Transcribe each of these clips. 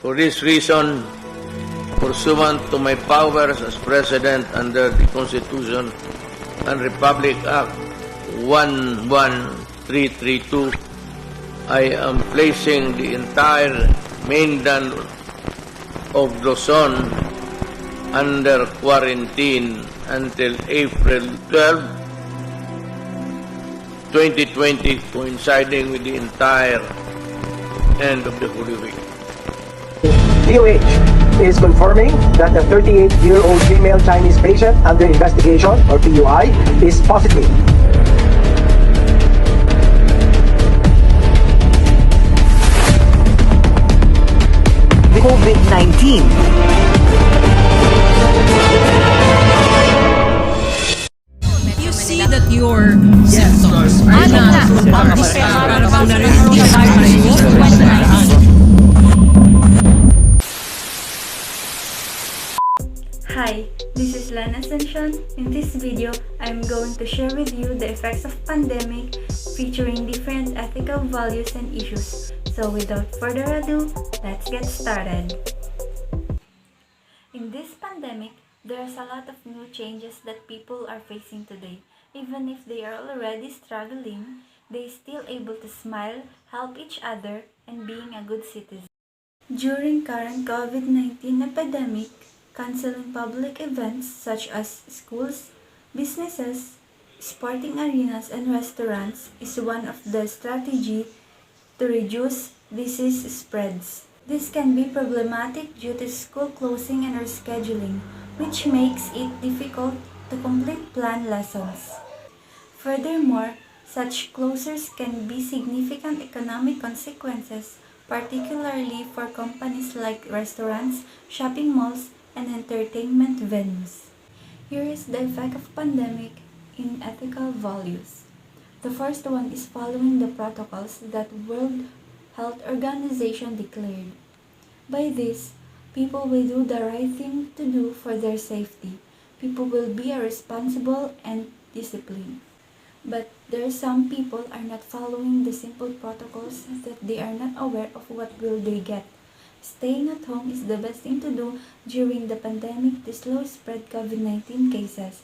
For this reason, pursuant to my powers as President under the Constitution and Republic Act 11332, I am placing the entire mainland of Luzon under quarantine until April 12, 2020, coinciding with the entire end of the Holy Week. DOH is confirming that the 38-year-old female Chinese patient under investigation, or PUI, is positive. COVID-19. You see that your symptoms are not Hi, this is Asuncion. In this video, I'm going to share with you the effects of pandemic featuring different ethical values and issues. So without further ado, let's get started. In this pandemic, there's a lot of new changes that people are facing today. Even if they are already struggling, they still able to smile, help each other, and being a good citizen. During current COVID-19 epidemic, canceling public events such as schools, businesses, sporting arenas, and restaurants is one of the strategies to reduce disease spreads. This can be problematic due to school closing and rescheduling, which makes it difficult to complete planned lessons. Furthermore, such closures can be significant economic consequences, particularly for companies like restaurants, shopping malls, and entertainment venues. Here is the effect of pandemic in ethical values. The first one is following the protocols that World Health Organization declared. By this, people will do the right thing to do for their safety. People will be responsible and disciplined. But there are some people are not following the simple protocols that they are not aware of what will they get. Staying at home is the best thing to do during the pandemic to slow spread COVID-19 cases.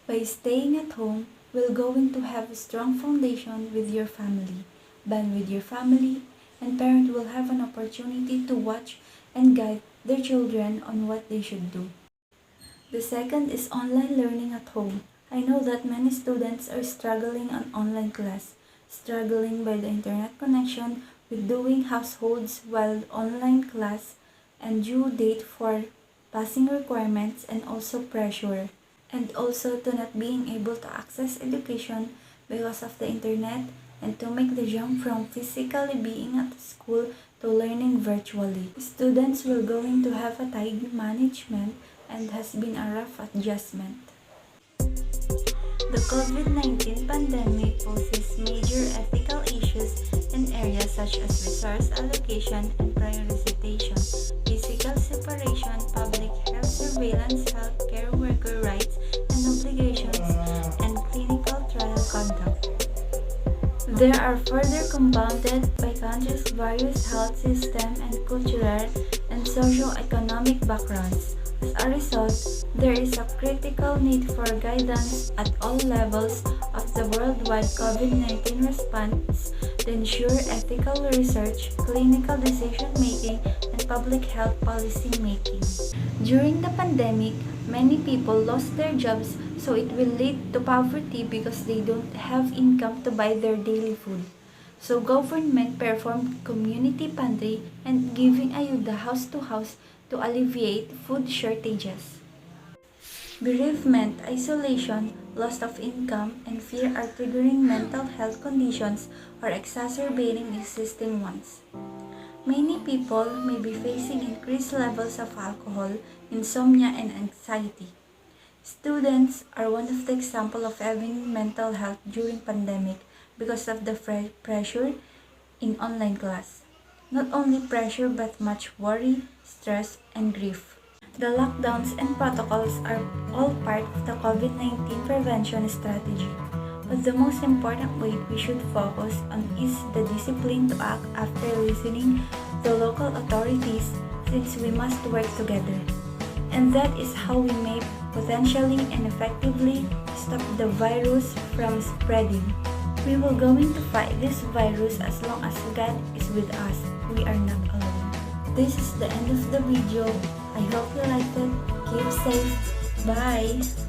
By staying at home, we're going to have a strong foundation with your family, bond with your family, and parents will have an opportunity to watch and guide their children on what they should do. The second is online learning at home. I know that many students are struggling on online class, struggling by the internet connection, with doing households while online class and due date for passing requirements, and also pressure, and also to not being able to access education because of the internet, and to make the jump from physically being at school to learning virtually. Students will going to have a tight management and has been a rough adjustment. The COVID-19 pandemic poses major ethical issues in areas such as resource allocation and prioritization, physical separation, public health surveillance, healthcare worker rights and obligations, and clinical trial conduct. They are further compounded by countries' various health system and cultural and socio-economic backgrounds. As a result, there is a critical need for guidance at all levels of the worldwide COVID-19 response to ensure ethical research, clinical decision-making, and public health policy-making. During the pandemic, many people lost their jobs, so it will lead to poverty because they don't have income to buy their daily food. So government performed community pantry and giving ayuda house to house to alleviate food shortages. Bereavement, isolation, loss of income, and fear are triggering mental health conditions or exacerbating existing ones. Many people may be facing increased levels of alcohol, insomnia, and anxiety. Students are one of the examples of having mental health during pandemic because of the pressure in online class. Not only pressure but much worry, stress, and grief. The lockdowns and protocols are all part of the COVID-19 prevention strategy. But the most important way we should focus on is the discipline to act after listening to local authorities, since we must work together. And that is how we may potentially and effectively stop the virus from spreading. We will going to fight this virus as long as God is with us. We are not alone. This is the end of the video. I hope you liked it. Keep safe. Bye!